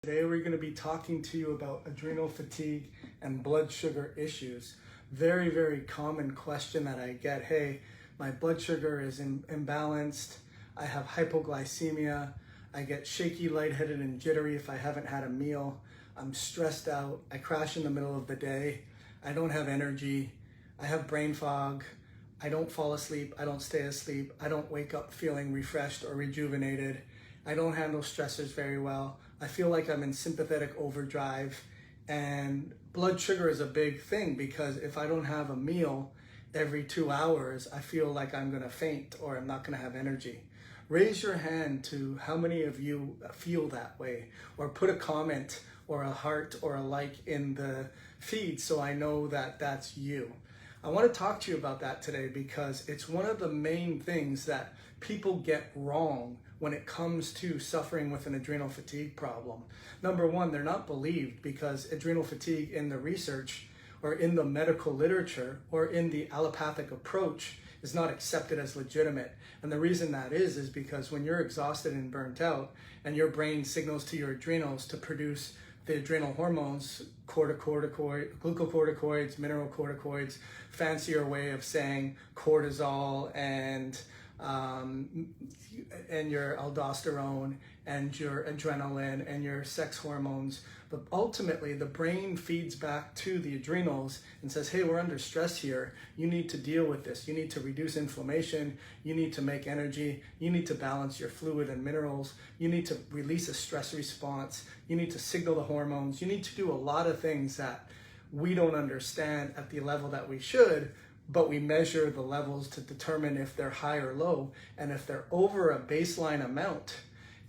Today we're going to be talking to you about adrenal fatigue and blood sugar issues. Very, very common question that I get. Hey, my blood sugar is imbalanced. I have hypoglycemia. I get shaky, lightheaded, and jittery if I haven't had a meal. I'm stressed out. I crash in the middle of the day. I don't have energy. I have brain fog. I don't fall asleep. I don't stay asleep. I don't wake up feeling refreshed or rejuvenated. I don't handle stressors very well. I feel like I'm in sympathetic overdrive. And blood sugar is a big thing because if I don't have a meal every 2 hours, I feel like I'm going to faint or I'm not going to have energy. Raise your hand to how many of you feel that way, or put a comment or a heart or a like in the feed so I know that that's you. I want to talk to you about that today because it's one of the main things that people get wrong when it comes to suffering with an adrenal fatigue problem. Number one, they're not believed because adrenal fatigue in the research or in the medical literature or in the allopathic approach is not accepted as legitimate. And the reason that is because when you're exhausted and burnt out and your brain signals to your adrenals to produce the adrenal hormones, glucocorticoids, mineralocorticoids, fancier way of saying cortisol and your aldosterone and your adrenaline and your sex hormones. But ultimately, the brain feeds back to the adrenals and says, hey, we're under stress here. You need to deal with this. You need to reduce inflammation. You need to make energy. You need to balance your fluid and minerals. You need to release a stress response. You need to signal the hormones. You need to do a lot of things that we don't understand at the level that we should, but we measure the levels to determine if they're high or low. And if they're over a baseline amount,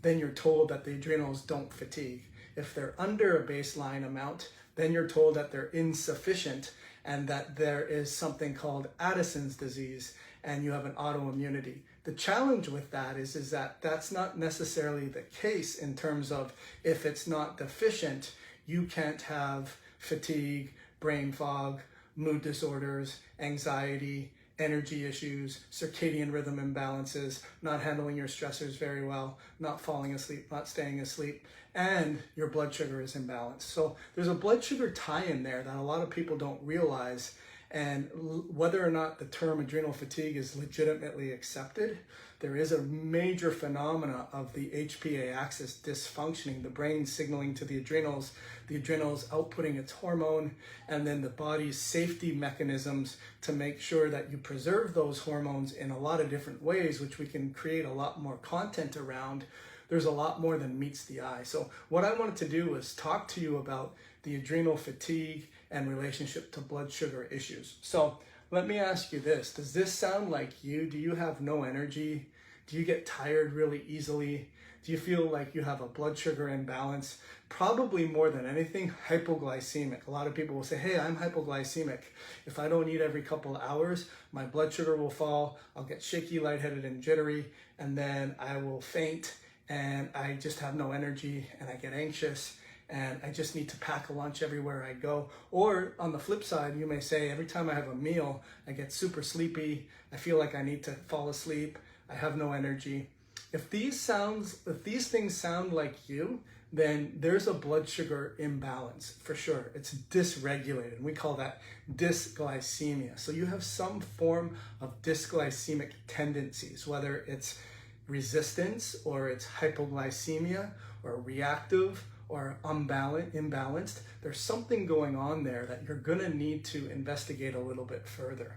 then you're told that the adrenals don't fatigue. If they're under a baseline amount, then you're told that they're insufficient and that there is something called Addison's disease and you have an autoimmunity. The challenge with that is that that's not necessarily the case in terms of if it's not deficient, you can't have fatigue, brain fog, mood disorders, anxiety, energy issues, circadian rhythm imbalances, not handling your stressors very well, not falling asleep, not staying asleep, and your blood sugar is imbalanced. So there's a blood sugar tie-in there that a lot of people don't realize, and whether or not the term adrenal fatigue is legitimately accepted, there is a major phenomena of the HPA axis dysfunctioning, the brain signaling to the adrenals outputting its hormone, and then the body's safety mechanisms to make sure that you preserve those hormones in a lot of different ways, which we can create a lot more content around. There's a lot more than meets the eye. So what I wanted to do was talk to you about the adrenal fatigue and relationship to blood sugar issues. So let me ask you this. Does this sound like you? Do you have no energy? Do you get tired really easily? Do you feel like you have a blood sugar imbalance? Probably more than anything, hypoglycemic. A lot of people will say, hey, I'm hypoglycemic. If I don't eat every couple of hours, my blood sugar will fall. I'll get shaky, lightheaded, and jittery, and then I will faint, and I just have no energy, and I get anxious, and I just need to pack a lunch everywhere I go. Or on the flip side, you may say, every time I have a meal, I get super sleepy. I feel like I need to fall asleep. I have no energy. If these things sound like you, then there's a blood sugar imbalance for sure. It's dysregulated. We call that dysglycemia. So you have some form of dysglycemic tendencies, whether it's resistance or it's hypoglycemia or reactive or imbalanced. There's something going on there that you're gonna need to investigate a little bit further.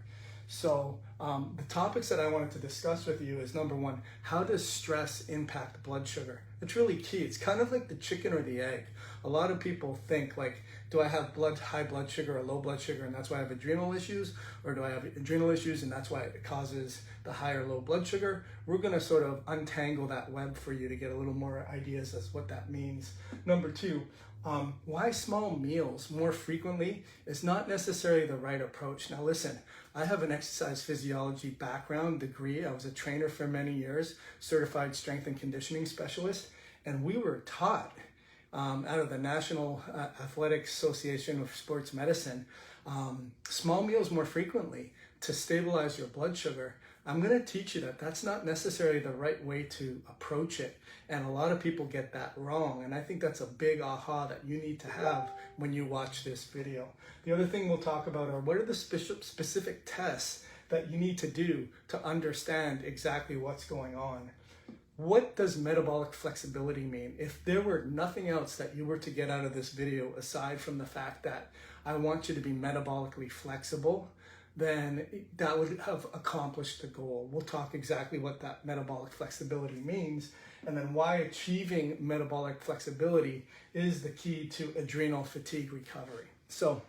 So the topics that I wanted to discuss with you is, number one, how does stress impact blood sugar? It's really key. It's kind of like the chicken or the egg. A lot of people think like, do I have high blood sugar or low blood sugar and that's why I have adrenal issues? Or do I have adrenal issues and that's why it causes the high or low blood sugar? We're gonna sort of untangle that web for you to get a little more ideas as what that means. Number two, why small meals more frequently is not necessarily the right approach. Now listen, I have an exercise physiology background degree. I was a trainer for many years, certified strength and conditioning specialist, and we were taught out of the National Athletic Association of Sports Medicine, small meals more frequently to stabilize your blood sugar I'm going to teach you that that's not necessarily the right way to approach it. And a lot of people get that wrong. And I think that's a big aha that you need to have when you watch this video. The other thing we'll talk about are what are the specific tests that you need to do to understand exactly what's going on. What does metabolic flexibility mean? If there were nothing else that you were to get out of this video aside from the fact that I want you to be metabolically flexible, then that would have accomplished the goal. We'll talk exactly what that metabolic flexibility means and then why achieving metabolic flexibility is the key to adrenal fatigue recovery. So,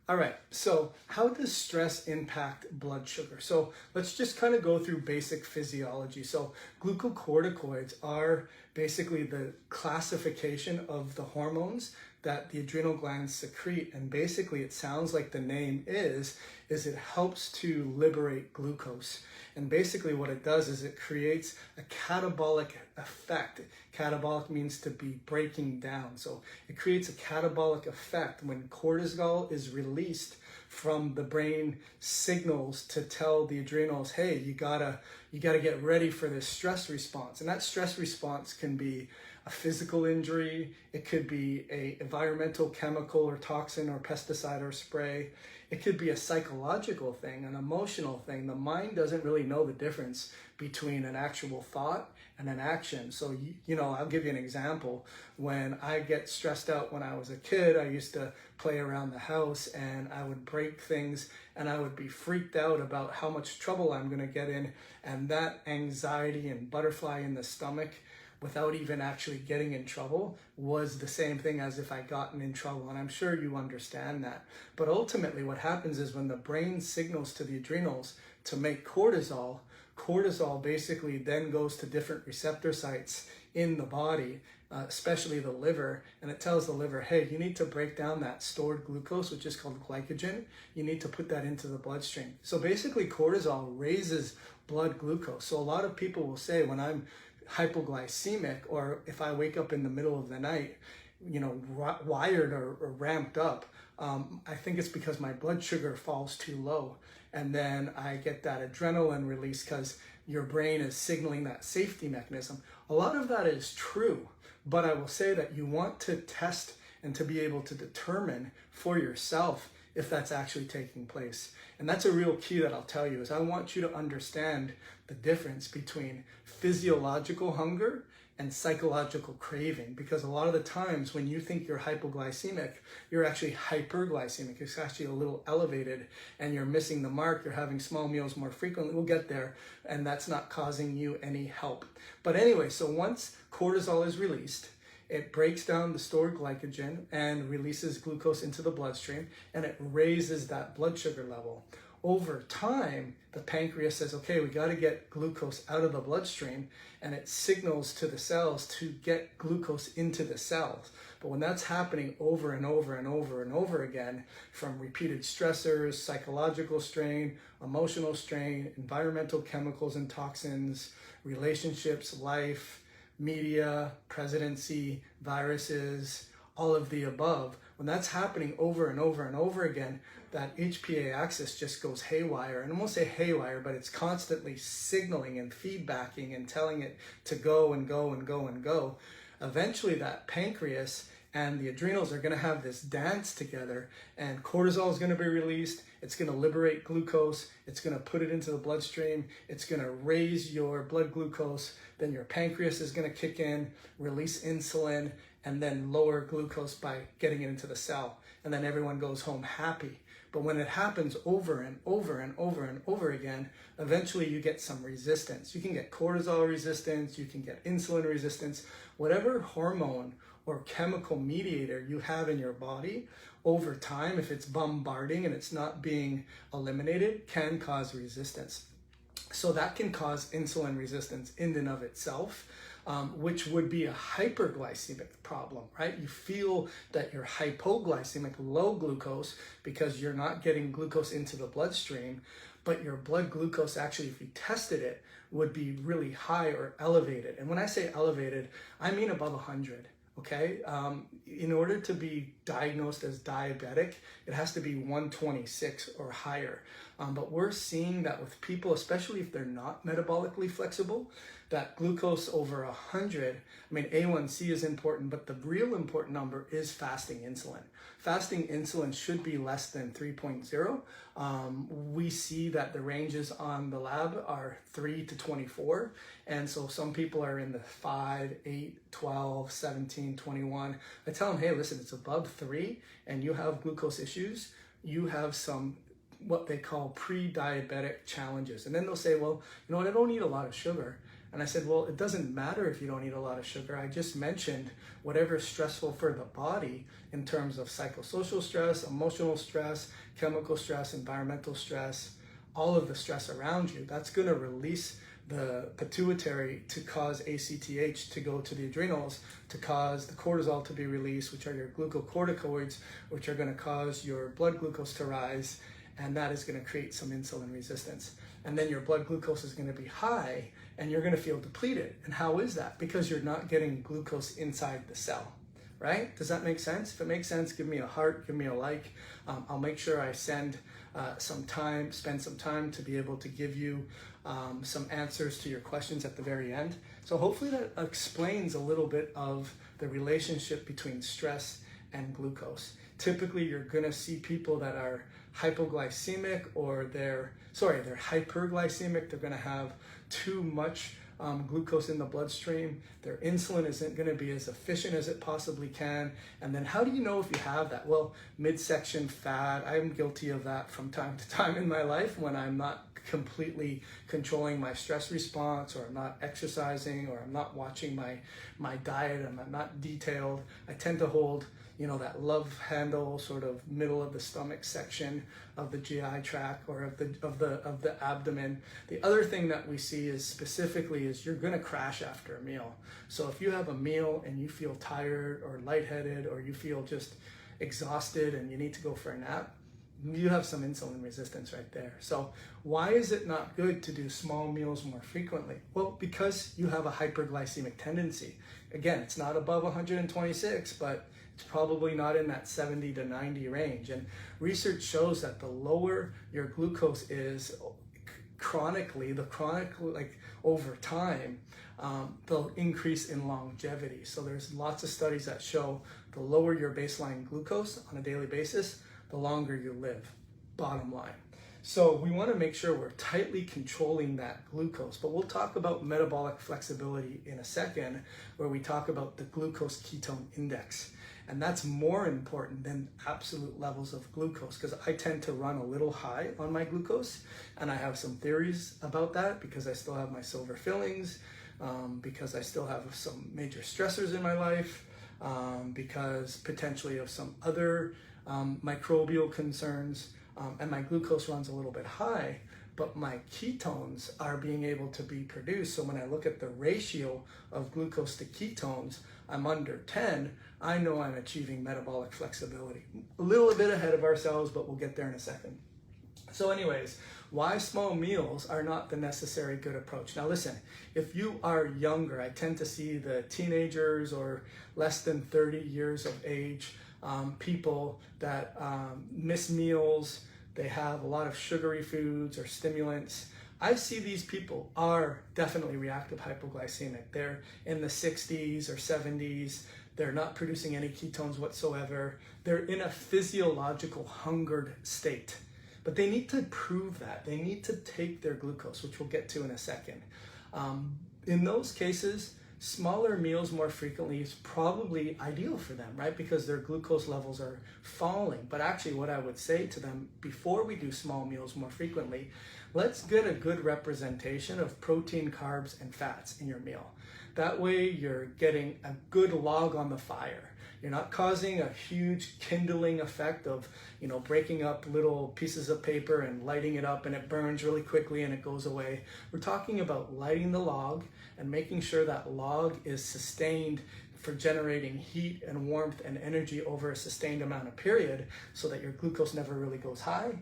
all right, so how does stress impact blood sugar? So let's just kind of go through basic physiology. So glucocorticoids are basically the classification of the hormones that the adrenal glands secrete. And basically it sounds like the name is it helps to liberate glucose. And basically what it does is it creates a catabolic effect. Catabolic means to be breaking down. So it creates a catabolic effect when cortisol is released from the brain signals to tell the adrenals, hey, you gotta get ready for this stress response. And that stress response can be a physical injury, it could be an environmental chemical or toxin or pesticide or spray, it could be a psychological thing, an emotional thing. The mind doesn't really know the difference between an actual thought and an action. So, you know, I'll give you an example. When I get stressed out when I was a kid, I used to play around the house and I would break things and I would be freaked out about how much trouble I'm gonna get in. And that anxiety and butterfly in the stomach without even actually getting in trouble was the same thing as if I gotten in trouble. And I'm sure you understand that. But ultimately what happens is when the brain signals to the adrenals to make cortisol, cortisol basically then goes to different receptor sites in the body, especially the liver, and it tells the liver, hey, you need to break down that stored glucose, which is called glycogen. You need to put that into the bloodstream. So basically cortisol raises blood glucose. So a lot of people will say when I'm hypoglycemic, or if I wake up in the middle of the night, you know, wired or ramped up, I think it's because my blood sugar falls too low. And then I get that adrenaline release because your brain is signaling that safety mechanism. A lot of that is true, but I will say that you want to test and to be able to determine for yourself if that's actually taking place. And that's a real key that I'll tell you is I want you to understand the difference between physiological hunger and psychological craving, because a lot of the times when you think you're hypoglycemic, you're actually hyperglycemic. It's actually a little elevated and you're missing the mark. You're having small meals more frequently. We'll get there, and that's not causing you any help. But anyway, so once cortisol is released, it breaks down the stored glycogen and releases glucose into the bloodstream, and it raises that blood sugar level. Over time, the pancreas says, okay, we got to get glucose out of the bloodstream, and it signals to the cells to get glucose into the cells. But when that's happening over and over and over and over again, from repeated stressors, psychological strain, emotional strain, environmental chemicals and toxins, relationships, life, media, presidency, viruses, all of the above, when that's happening over and over and over again, that HPA axis just goes haywire. And I won't say haywire, but it's constantly signaling and feedbacking and telling it to go and go and go and go. Eventually that pancreas and the adrenals are going to have this dance together, and cortisol is going to be released. It's going to liberate glucose. It's going to put it into the bloodstream. It's going to raise your blood glucose. Then your pancreas is going to kick in, release insulin, and then lower glucose by getting it into the cell. And then everyone goes home happy. But when it happens over and over and over and over again, eventually you get some resistance. You can get cortisol resistance, you can get insulin resistance, whatever hormone or chemical mediator you have in your body over time, if it's bombarding and it's not being eliminated, can cause resistance. So that can cause insulin resistance in and of itself, which would be a hyperglycemic problem, right? You feel that you're hypoglycemic, low glucose, because you're not getting glucose into the bloodstream, but your blood glucose actually, if you tested it, would be really high or elevated. And when I say elevated, I mean above 100. Okay, in order to be diagnosed as diabetic, it has to be 126 or higher. But we're seeing that with people, especially if they're not metabolically flexible, that glucose over 100, I mean, A1C is important, but the real important number is fasting insulin. Fasting insulin should be less than 3.0. We see that the ranges on the lab are 3 to 24. And so some people are in the 5, 8, 12, 17, 21. I tell them, hey, listen, it's above 3 and you have glucose issues, you have some what they call pre-diabetic challenges. And then they'll say, well, you know what, I don't eat a lot of sugar. And I said, well, it doesn't matter if you don't eat a lot of sugar. I just mentioned whatever is stressful for the body in terms of psychosocial stress, emotional stress, chemical stress, environmental stress, all of the stress around you. That's going to release the pituitary to cause ACTH to go to the adrenals, to cause the cortisol to be released, which are your glucocorticoids, which are going to cause your blood glucose to rise. And that is going to create some insulin resistance. And then your blood glucose is going to be high and you're going to feel depleted. And how is that? Because you're not getting glucose inside the cell, right? Does that make sense? If it makes sense, give me a heart, give me a like. I'll make sure I spend some time to be able to give you some answers to your questions at the very end. So hopefully that explains a little bit of the relationship between stress and glucose. Typically, you're going to see people that are hypoglycemic or they're hyperglycemic. They're going to have too much glucose in the bloodstream. Their insulin isn't going to be as efficient as it possibly can. And then how do you know if you have that? Well, midsection fat. I'm guilty of that from time to time in my life when I'm not completely controlling my stress response, or I'm not exercising, or I'm not watching my diet, and I'm not detailed. I tend to hold, you know, that love handle sort of middle of the stomach section of the GI tract or of the abdomen. The other thing that we see is specifically is you're going to crash after a meal. So if you have a meal and you feel tired or lightheaded, or you feel just exhausted and you need to go for a nap, you have some insulin resistance right there. So why is it not good to do small meals more frequently? Well, because you have a hyperglycemic tendency. Again, it's not above 126, but it's probably not in that 70 to 90 range. And research shows that the lower your glucose is chronically, like over time, they'll increase in longevity. So there's lots of studies that show the lower your baseline glucose on a daily basis, the longer you live, bottom line. So we want to make sure we're tightly controlling that glucose, but we'll talk about metabolic flexibility in a second, where we talk about the Glucose Ketone Index. And that's more important than absolute levels of glucose, because I tend to run a little high on my glucose, and I have some theories about that because I still have my silver fillings, because I still have some major stressors in my life, because potentially of some other microbial concerns, and my glucose runs a little bit high, but my ketones are being able to be produced. So when I look at the ratio of glucose to ketones, I'm under 10, I know I'm achieving metabolic flexibility. A little bit ahead of ourselves, but we'll get there in a second. So anyways, why small meals are not the necessary good approach. Now listen, if you are younger, I tend to see the teenagers or less than 30 years of age, people that miss meals, they have a lot of sugary foods or stimulants. I see these people are definitely reactive hypoglycemic. They're in the 60s or 70s. They're not producing any ketones whatsoever. They're in a physiological hungered state. But they need to improve that. They need to take their glucose, which we'll get to in a second. In those cases, smaller meals more frequently is probably ideal for them, right? Because their glucose levels are falling. But actually what I would say to them before we do small meals more frequently, let's get a good representation of protein, carbs, and fats in your meal. That way you're getting a good log on the fire. You're not causing a huge kindling effect of, you know, breaking up little pieces of paper and lighting it up and it burns really quickly and it goes away. We're talking about lighting the log and making sure that log is sustained for generating heat and warmth and energy over a sustained amount of period, so that your glucose never really goes high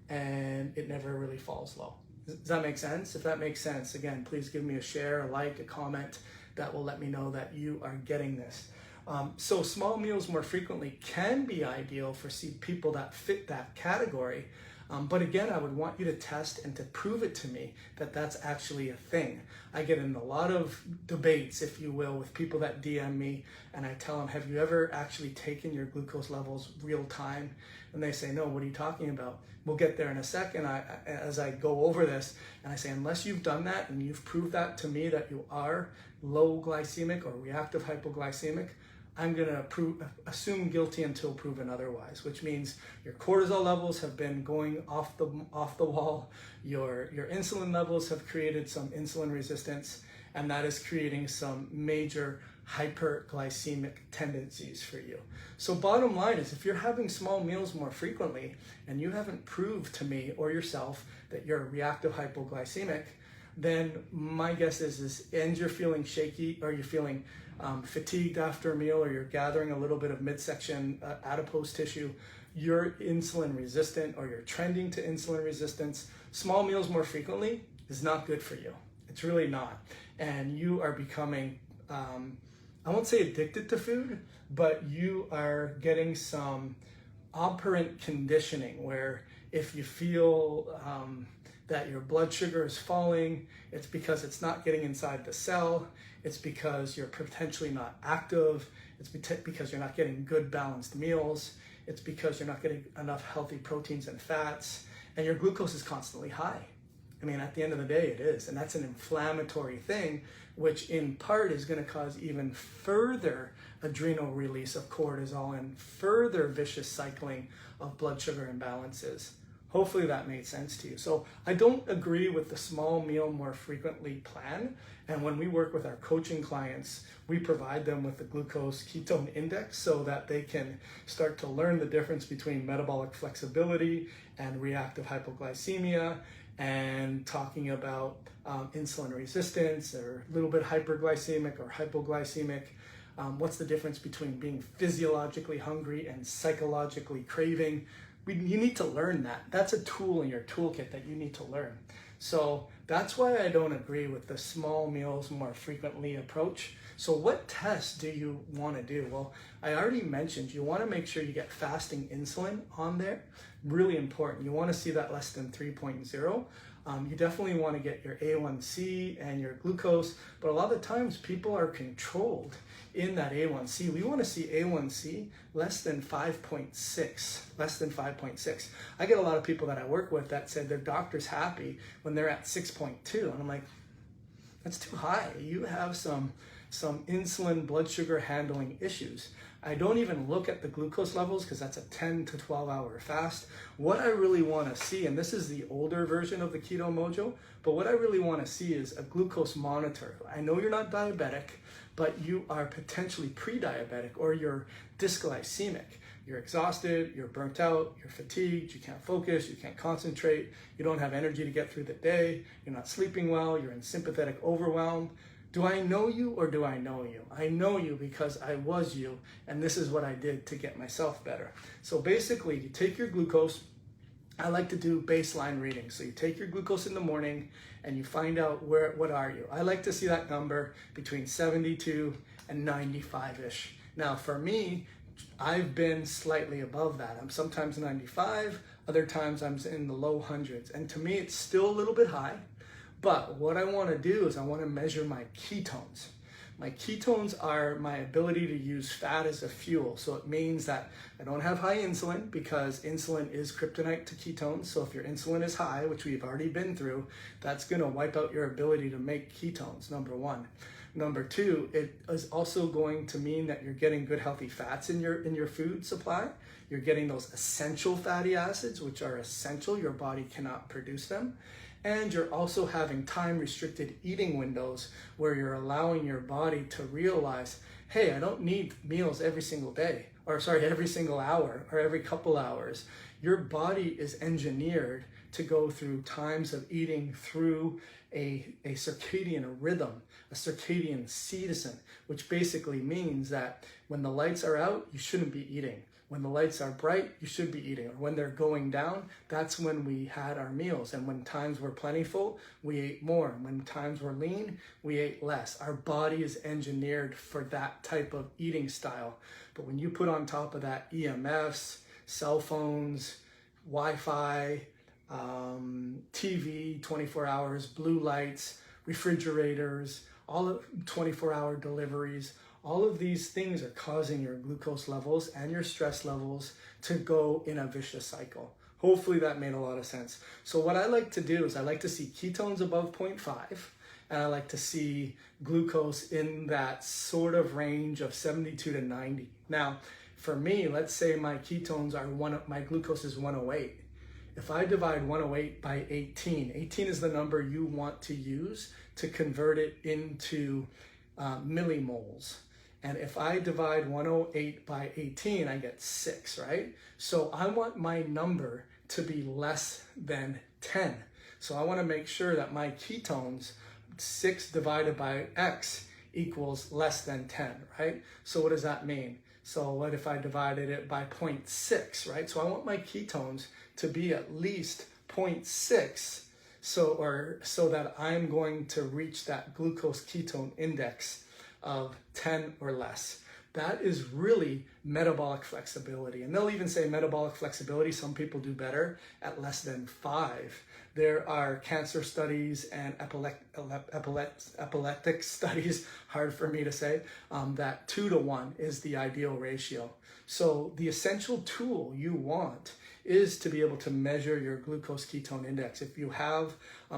and it never really falls low. Does that make sense? If that makes sense, again, please give me a share, a like, a comment. That will let me know that you are getting this. So small meals more frequently can be ideal for people that fit that category. But again, I would want you to test and to prove it to me that that's actually a thing. I get in a lot of debates, if you will, with people that DM me, and I tell them, have you ever actually taken your glucose levels real time? And they say, no, what are you talking about? We'll get there in a second as I go over this. And I say, unless you've done that and you've proved that to me that you are low glycemic or reactive hypoglycemic, I'm going to assume guilty until proven otherwise, which means your cortisol levels have been going off the wall, your insulin levels have created some insulin resistance, and that is creating some major hyperglycemic tendencies for you. So bottom line is, if you're having small meals more frequently and you haven't proved to me or yourself that you're reactive hypoglycemic, then my guess is and you're feeling shaky, or you're feeling fatigued after a meal, or you're gathering a little bit of midsection adipose tissue, you're insulin resistant, or you're trending to insulin resistance. Small meals more frequently is not good for you. It's really not. And you are becoming, I won't say addicted to food, but you are getting some operant conditioning where if you feel that your blood sugar is falling, it's because it's not getting inside the cell. It's because you're potentially not active. It's because you're not getting good balanced meals. It's because you're not getting enough healthy proteins and fats, and your glucose is constantly high. I mean, at the end of the day, it is, and that's an inflammatory thing, which in part is going to cause even further adrenal release of cortisol and further vicious cycling of blood sugar imbalances. Hopefully that made sense to you. So I don't agree with the small meal more frequently plan. And when we work with our coaching clients, we provide them with the Glucose Ketone Index so that they can start to learn the difference between metabolic flexibility and reactive hypoglycemia, and talking about insulin resistance, or a little bit hyperglycemic or hypoglycemic. What's the difference between being physiologically hungry and psychologically craving? You need to learn that. That's a tool in your toolkit that you need to learn. So that's why I don't agree with the small meals more frequently approach. So what tests do you want to do? Well, I already mentioned you want to make sure you get fasting insulin on there. Really important. You want to see that less than 3.0. You definitely want to get your A1C and your glucose, but a lot of times people are controlled in that A1C. We want to see A1C less than 5.6, less than 5.6. I get a lot of people that I work with that said their doctor's happy when they're at 6.2, and I'm like, that's too high. You have some insulin blood sugar handling issues. I don't even look at the glucose levels because that's a 10 to 12 hour fast. What I really want to see, and this is the older version of the Keto Mojo, but what I really want to see is a glucose monitor. I know you're not diabetic, but you are potentially pre-diabetic, or you're dysglycemic. You're exhausted, you're burnt out, you're fatigued, you can't focus, you can't concentrate, you don't have energy to get through the day, you're not sleeping well, you're in sympathetic overwhelm. Do I know you or do I know you? I know you because I was you, and this is what I did to get myself better. So basically, you take your glucose. I like to do baseline readings. So you take your glucose in the morning and you find out what are you. I like to see that number between 72 and 95-ish. Now for me, I've been slightly above that. I'm sometimes 95, other times I'm in the low hundreds. And to me, it's still a little bit high. But what I want to do is I want to measure my ketones. My ketones are my ability to use fat as a fuel. So it means that I don't have high insulin, because insulin is kryptonite to ketones. So if your insulin is high, which we've already been through, that's going to wipe out your ability to make ketones, number one. Number two, it is also going to mean that you're getting good healthy fats in your food supply. You're getting those essential fatty acids, which are essential. Your body cannot produce them. And you're also having time-restricted eating windows where you're allowing your body to realize, hey, I don't need meals every single day, or every single hour, or every couple hours. Your body is engineered to go through times of eating through a circadian rhythm, a circadian season, which basically means that when the lights are out, you shouldn't be eating. When the lights are bright, you should be eating. Or when they're going down, that's when we had our meals. And when times were plentiful, we ate more. When times were lean, we ate less. Our body is engineered for that that type of eating style. But when you put on top of that EMFs, cell phones, Wi-Fi, TV 24 hours, blue lights, refrigerators, all of 24-hour deliveries, all of these things are causing your glucose levels and your stress levels to go in a vicious cycle. Hopefully that made a lot of sense. So what I like to do is I like to see ketones above 0.5, and I like to see glucose in that sort of range of 72 to 90. Now, for me, let's say my ketones are my glucose is 108. If I divide 108 by 18, 18 is the number you want to use to convert it into millimoles. And if I divide 108 by 18, I get 6, right? So I want my number to be less than 10. So I want to make sure that my ketones, 6 divided by X equals less than 10, right? So what does that mean? So what if I divided it by 0.6, right? So I want my ketones to be at least 0.6 so that I'm going to reach that glucose ketone index of 10 or less. That is really metabolic flexibility. And they'll even say metabolic flexibility, some people do better at less than 5. There are cancer studies and epileptic studies, hard for me to say, that 2 to 1 is the ideal ratio. So the essential tool you want is to be able to measure your glucose ketone index. If you have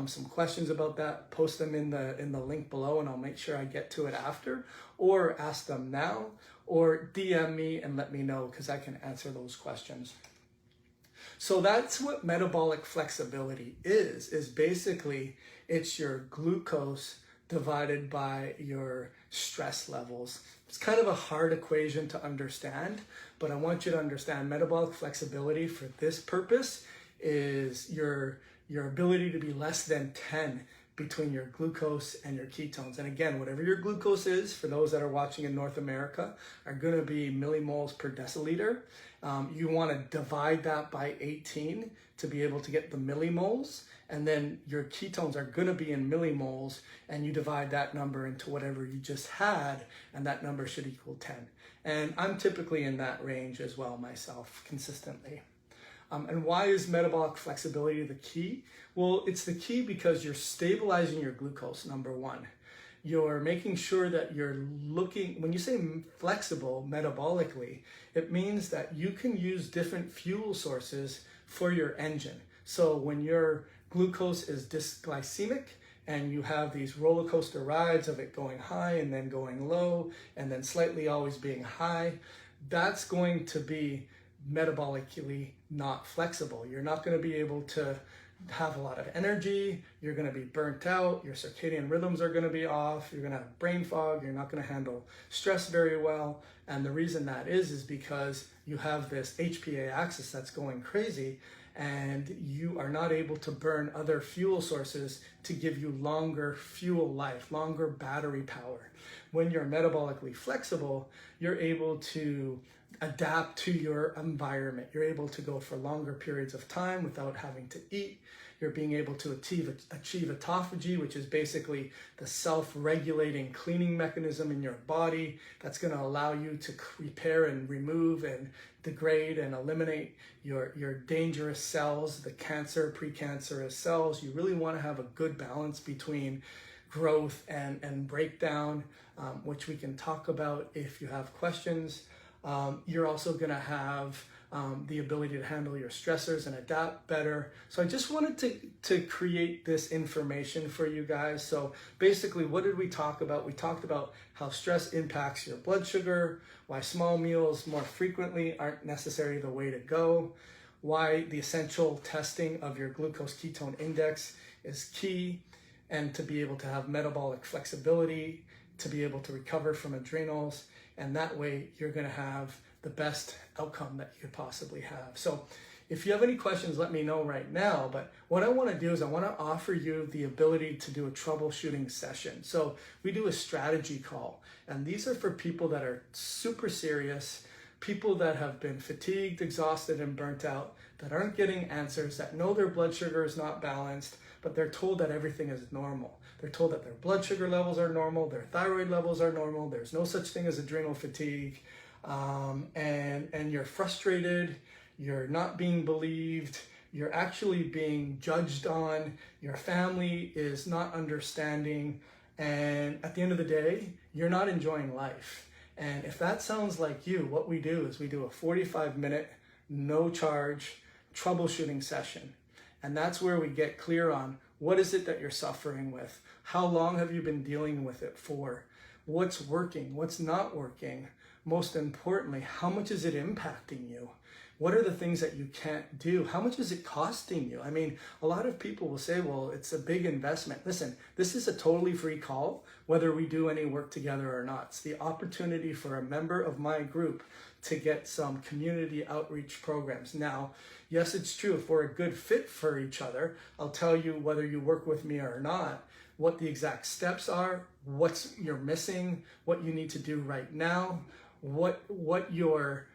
some questions about that, post them in the link below and I'll make sure I get to it after, or ask them now, or DM me and let me know because I can answer those questions. So that's what metabolic flexibility is basically it's your glucose divided by your stress levels. It's kind of a hard equation to understand, but I want you to understand metabolic flexibility for this purpose is your ability to be less than 10 between your glucose and your ketones. And again, whatever your glucose is, for those that are watching in North America, are going to be millimoles per deciliter. You want to divide that by 18 to be able to get the millimoles. And then your ketones are going to be in millimoles, and you divide that number into whatever you just had, and that number should equal 10. And I'm typically in that range as well myself, consistently. And why is metabolic flexibility the key? Well, it's the key because you're stabilizing your glucose, number one. You're making sure that you're looking, when you say flexible metabolically, it means that you can use different fuel sources for your engine. So when your glucose is dysglycemic and you have these roller coaster rides of it going high and then going low and then slightly always being high, that's going to be metabolically not flexible. You're not going to be able to have a lot of energy, you're going to be burnt out, your circadian rhythms are going to be off, you're going to have brain fog, you're not going to handle stress very well. And the reason that is because you have this HPA axis that's going crazy and you are not able to burn other fuel sources to give you longer fuel life, longer battery power. When you're metabolically flexible, you're able to adapt to your environment. You're able to go for longer periods of time without having to eat. You're being able to achieve autophagy, which is basically the self-regulating cleaning mechanism in your body that's going to allow you to repair and remove and degrade and eliminate your dangerous cells, the cancer, precancerous cells. You really want to have a good balance between growth and breakdown, which we can talk about if you have questions. You're also going to have the ability to handle your stressors and adapt better. So I just wanted to create this information for you guys. So basically, what did we talk about? We talked about how stress impacts your blood sugar, why small meals more frequently aren't necessarily the way to go, why the essential testing of your glucose ketone index is key, and to be able to have metabolic flexibility, to be able to recover from adrenals, and that way you're going to have the best outcome that you could possibly have. So if you have any questions, let me know right now. But what I want to do is I want to offer you the ability to do a troubleshooting session. So we do a strategy call, and these are for people that are super serious, people that have been fatigued, exhausted, and burnt out, that aren't getting answers, that know their blood sugar is not balanced, but they're told that everything is normal. They're told that their blood sugar levels are normal, their thyroid levels are normal, there's no such thing as adrenal fatigue, and you're frustrated, you're not being believed, you're actually being judged on, your family is not understanding, and at the end of the day, you're not enjoying life. And if that sounds like you, what we do is we do a 45-minute, no charge troubleshooting session. And that's where we get clear on what is it that you're suffering with? How long have you been dealing with it for? What's working? What's not working? Most importantly, how much is it impacting you? What are the things that you can't do? How much is it costing you? I mean, a lot of people will say, well, it's a big investment. Listen, this is a totally free call, whether we do any work together or not. It's the opportunity for a member of my group to get some community outreach programs. Now, yes, it's true. If we're a good fit for each other, I'll tell you whether you work with me or not, what the exact steps are, what you're missing, what you need to do right now, what your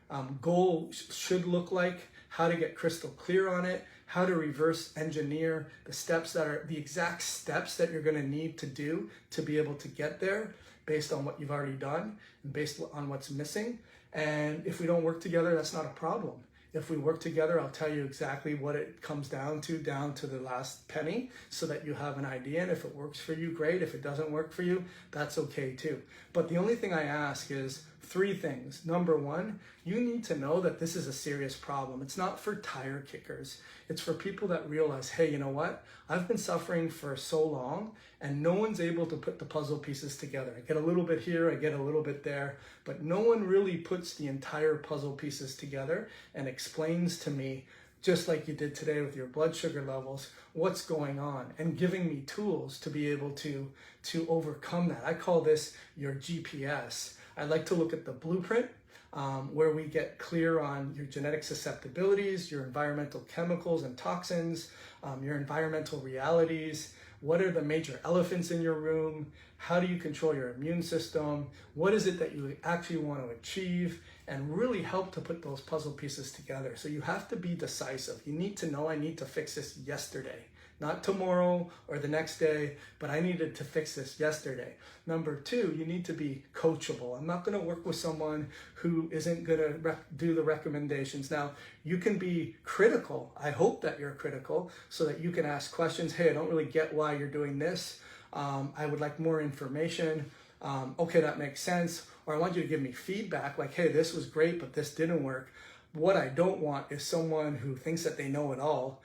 goal should look like, how to get crystal clear on it, how to reverse engineer the steps that are the exact steps that you're going to need to do to be able to get there based on what you've already done and based on what's missing. And if we don't work together, that's not a problem. If we work together, I'll tell you exactly what it comes down to the last penny, so that you have an idea. And if it works for you, great. If it doesn't work for you, that's okay too. But the only thing I ask is 3 things. Number 1, you need to know that this is a serious problem. It's not for tire kickers. It's for people that realize, hey, you know what? I've been suffering for so long and no one's able to put the puzzle pieces together. I get a little bit here, I get a little bit there, but no one really puts the entire puzzle pieces together and explains to me, just like you did today with your blood sugar levels, what's going on, and giving me tools to be able to overcome that. I call this your GPS. I like to look at the blueprint, where we get clear on your genetic susceptibilities, your environmental chemicals and toxins, your environmental realities. What are the major elephants in your room? How do you control your immune system? What is it that you actually want to achieve? And really help to put those puzzle pieces together. So you have to be decisive. You need to know, I need to fix this yesterday. Not tomorrow or the next day, but I needed to fix this yesterday. Number 2, you need to be coachable. I'm not going to work with someone who isn't going to do the recommendations. Now, you can be critical. I hope that you're critical so that you can ask questions. Hey, I don't really get why you're doing this. I would like more information. Okay, that makes sense. Or I want you to give me feedback like, hey, this was great, but this didn't work. What I don't want is someone who thinks that they know it all,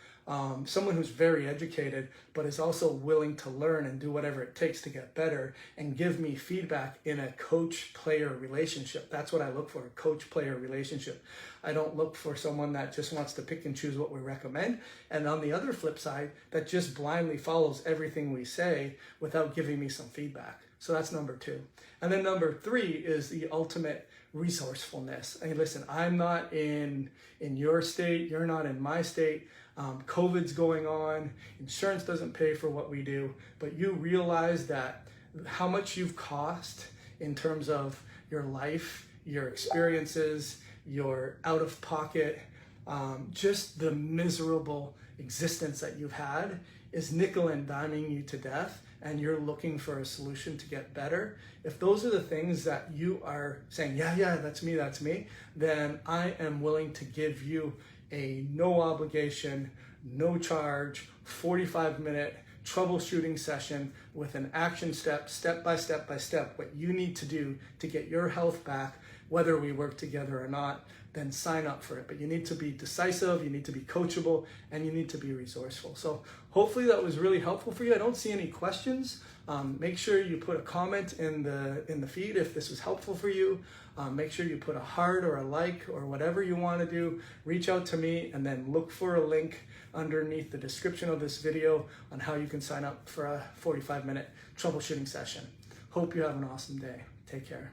someone who's very educated, but is also willing to learn and do whatever it takes to get better and give me feedback in a coach-player relationship. That's what I look for, a coach-player relationship. I don't look for someone that just wants to pick and choose what we recommend. And on the other flip side, that just blindly follows everything we say without giving me some feedback. So that's number 2. And then number 3 is the ultimate resourcefulness. I mean, listen, I'm not in your state, you're not in my state. COVID's going on, insurance doesn't pay for what we do, but you realize that how much you've cost in terms of your life, your experiences, your out of pocket, just the miserable existence that you've had is nickel and diming you to death, and you're looking for a solution to get better. If those are the things that you are saying, yeah, that's me, then I am willing to give you a no obligation, no charge, 45-minute troubleshooting session with an action step by step, what you need to do to get your health back, whether we work together or not. Then sign up for it. But you need to be decisive, you need to be coachable, and you need to be resourceful. So hopefully that was really helpful for you. I don't see any questions. Make sure you put a comment in the feed if this was helpful for you. Make sure you put a heart or a like or whatever you want to do. Reach out to me and then look for a link underneath the description of this video on how you can sign up for a 45-minute troubleshooting session. Hope you have an awesome day. Take care.